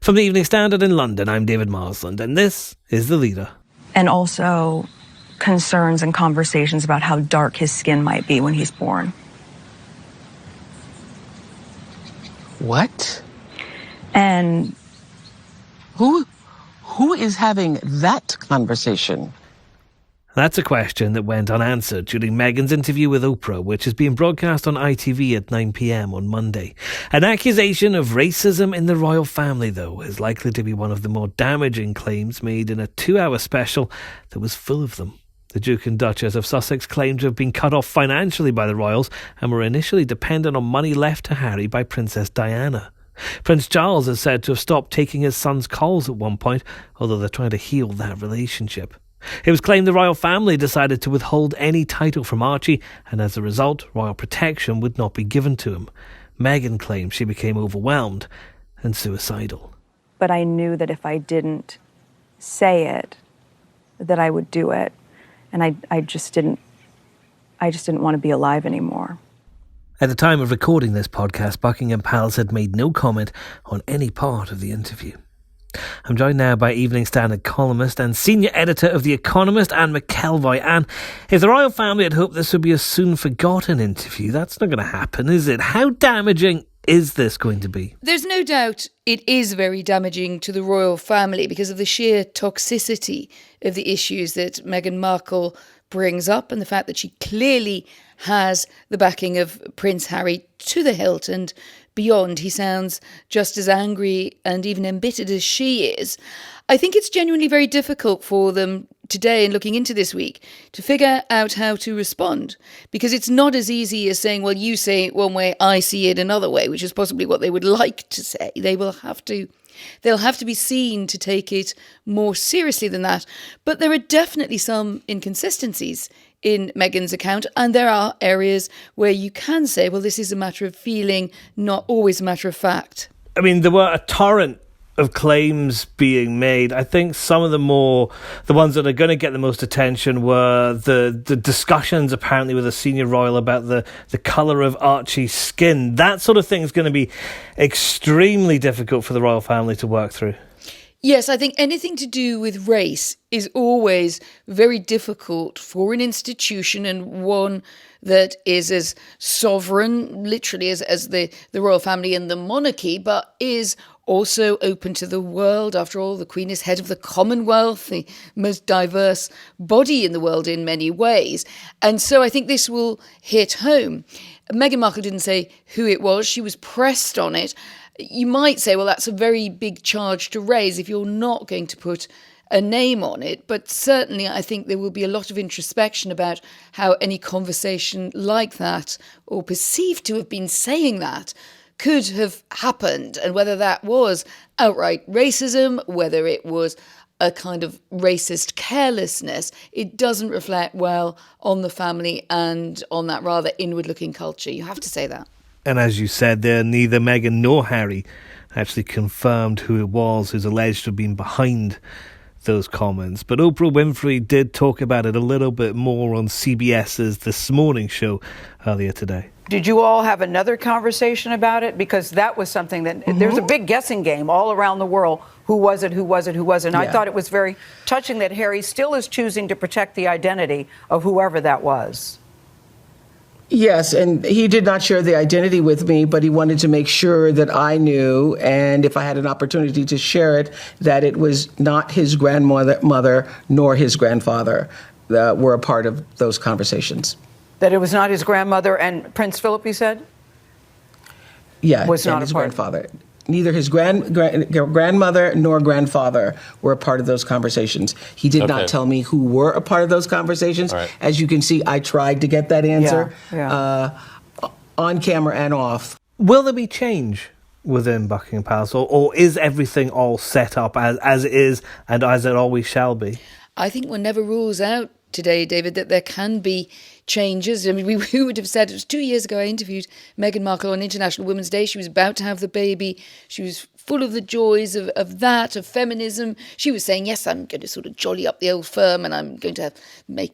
From the Evening Standard in London, I'm David Marsland, and this is The Leader. And also concerns and conversations about how dark his skin might be when he's born. What? And Who is having that conversation? That's a question that went unanswered during Meghan's interview with Oprah, which is being broadcast on ITV at 9 p.m. on Monday. An accusation of racism in the royal family, though, is likely to be one of the more damaging claims made in a 2-hour special that was full of them. The Duke and Duchess of Sussex claimed to have been cut off financially by the royals and were initially dependent on money left to Harry by Princess Diana. Prince Charles is said to have stopped taking his son's calls at one point, although they're trying to heal that relationship. It was claimed the royal family decided to withhold any title from Archie, and as a result, royal protection would not be given to him. Meghan claims she became overwhelmed and suicidal. but I knew that if I didn't say it, that I would do it. And I just didn't want to be alive anymore. At the time of recording this podcast, Buckingham Palace had made no comment on any part of the interview. I'm joined now by Evening Standard columnist and senior editor of The Economist, Anne McElvoy. Anne, if the royal family had hoped this would be a soon-forgotten interview, that's not going to happen, is it? How damaging is this going to be? There's no doubt it is very damaging to the royal family because of the sheer toxicity of the issues that Meghan Markle brings up and the fact that she clearly has the backing of Prince Harry to the hilt and beyond. He sounds just as angry and even embittered as she is. I think it's genuinely very difficult for them today and looking into this week to figure out how to respond, because it's not as easy as saying, well, you say it one way, I see it another way, which is possibly what they would like to say. They'll have to be seen to take it more seriously than that. But there are definitely some inconsistencies in Meghan's account, and there are areas where you can say, well, this is a matter of feeling, not always a matter of fact. I mean, there were a torrent of claims being made. I think some of the ones that are going to get the most attention were the discussions apparently with a senior royal about the colour of Archie's skin. That sort of thing is going to be extremely difficult for the royal family to work through. Yes, I think anything to do with race is always very difficult for an institution, and one that is as sovereign, literally, as the royal family and the monarchy, but is also open to the world. After all, the Queen is head of the Commonwealth, the most diverse body in the world in many ways. And so I think this will hit home. Meghan Markle didn't say who it was. She was pressed on it. You might say, well, that's a very big charge to raise if you're not going to put a name on it. But certainly I think there will be a lot of introspection about how any conversation like that, or perceived to have been saying that, could have happened, and whether that was outright racism, whether it was a kind of racist carelessness, it doesn't reflect well on the family and on that rather inward-looking culture. You have to say that. And as you said there, neither Meghan nor Harry actually confirmed who it was who's alleged to have been behind those comments. But Oprah Winfrey did talk about it a little bit more on CBS's This Morning show earlier today. Did you all have another conversation about it? Because that was something that there's a big guessing game all around the world. Who was it? Who was it? Who wasn't? Yeah. I thought it was very touching that Harry still is choosing to protect the identity of whoever that was. Yes, and he did not share the identity with me, but he wanted to make sure that I knew, and if I had an opportunity to share it, that it was not his grandmother nor his grandfather that were a part of those conversations. That it was not his grandmother and Prince Philip, you said? Yeah, was not his grandfather. Neither his grandmother nor grandfather were a part of those conversations. He did not tell me who were a part of those conversations. Right. As you can see, I tried to get that answer on camera and off. Will there be change within Buckingham Palace, or is everything all set up as it is and as it always shall be? I think one never rules out today, David, that there can be changes. I mean, we would have said, it was 2 years ago I interviewed Meghan Markle on International Women's Day. She was about to have the baby. She was full of the joys of that, of feminism. She was saying, yes, I'm going to sort of jolly up the old firm and I'm going to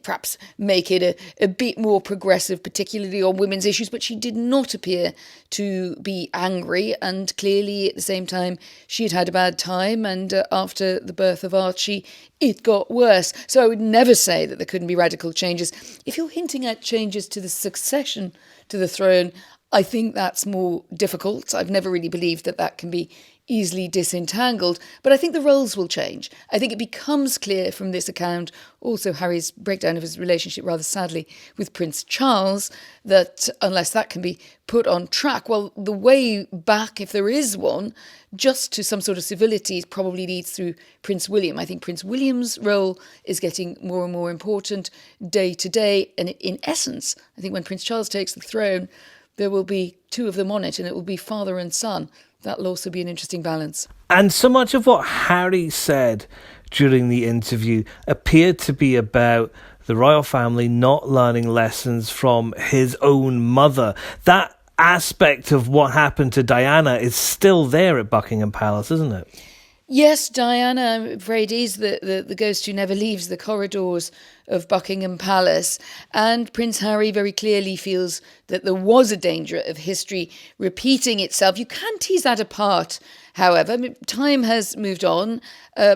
perhaps make it a bit more progressive, particularly on women's issues. But she did not appear to be angry. And clearly, at the same time, she had had a bad time. And after the birth of Archie, it got worse. So I would never say that there couldn't be radical changes. If you're hinting at changes to the succession to the throne, I think that's more difficult. I've never really believed that that can be easily disentangled, but I think the roles will change. I think it becomes clear from this account, also Harry's breakdown of his relationship, rather sadly, with Prince Charles, that unless that can be put on track, well, the way back, if there is one, just to some sort of civility probably leads through Prince William. I think Prince William's role is getting more and more important day to day, and in essence, I think when Prince Charles takes the throne, there will be two of them on it, and it will be father and son. That'll also be an interesting balance. And so much of what Harry said during the interview appeared to be about the royal family not learning lessons from his own mother. That aspect of what happened to Diana is still there at Buckingham Palace, isn't it? Yes, Diana, I'm afraid, is the ghost who never leaves the corridors of Buckingham Palace. And Prince Harry very clearly feels that there was a danger of history repeating itself. You can tease that apart, however. I mean, time has moved on.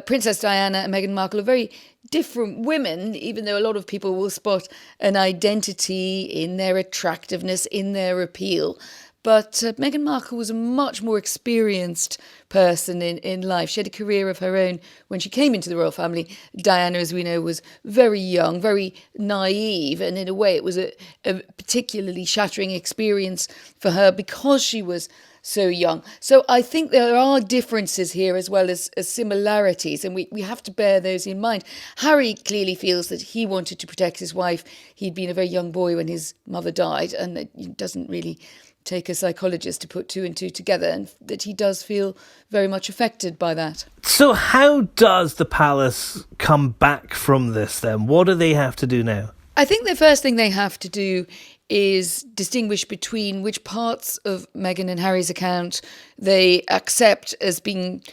Princess Diana and Meghan Markle are very different women, even though a lot of people will spot an identity in their attractiveness, in their appeal. But Meghan Markle was a much more experienced person in life. She had a career of her own when she came into the royal family. Diana, as we know, was very young, very naive. And in a way, it was a particularly shattering experience for her because she was so young. So I think there are differences here as well as similarities, and we have to bear those in mind. Harry clearly feels that he wanted to protect his wife. He'd been a very young boy when his mother died, and it doesn't really take a psychologist to put two and two together, and that he does feel very much affected by that. So how does the palace come back from this then? What do they have to do now? I think the first thing they have to do is distinguish between which parts of Meghan and Harry's account they accept as being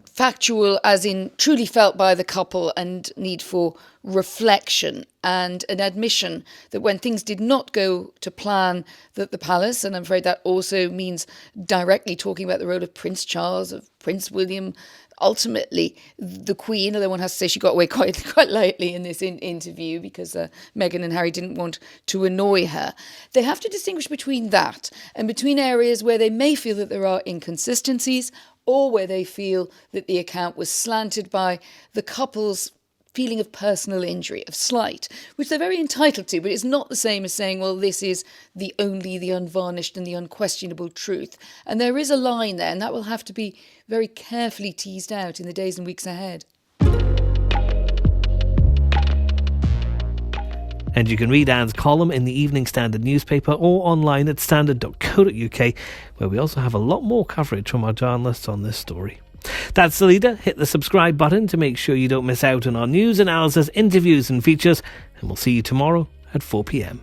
factual, as in truly felt by the couple, and need for reflection and an admission that when things did not go to plan, that the palace, and I'm afraid that also means directly talking about the role of Prince Charles, of Prince William, ultimately the Queen, although one has to say she got away quite lightly in this interview because Meghan and Harry didn't want to annoy her. They have to distinguish between that and between areas where they may feel that there are inconsistencies, or where they feel that the account was slanted by the couple's feeling of personal injury, of slight, which they're very entitled to, but it's not the same as saying, well, this is the unvarnished and the unquestionable truth. And there is a line there, and that will have to be very carefully teased out in the days and weeks ahead. And you can read Anne's column in the Evening Standard newspaper or online at standard.co.uk, where we also have a lot more coverage from our journalists on this story. That's the leader. Hit the subscribe button to make sure you don't miss out on our news, analysis, interviews and features, and we'll see you tomorrow at 4 p.m.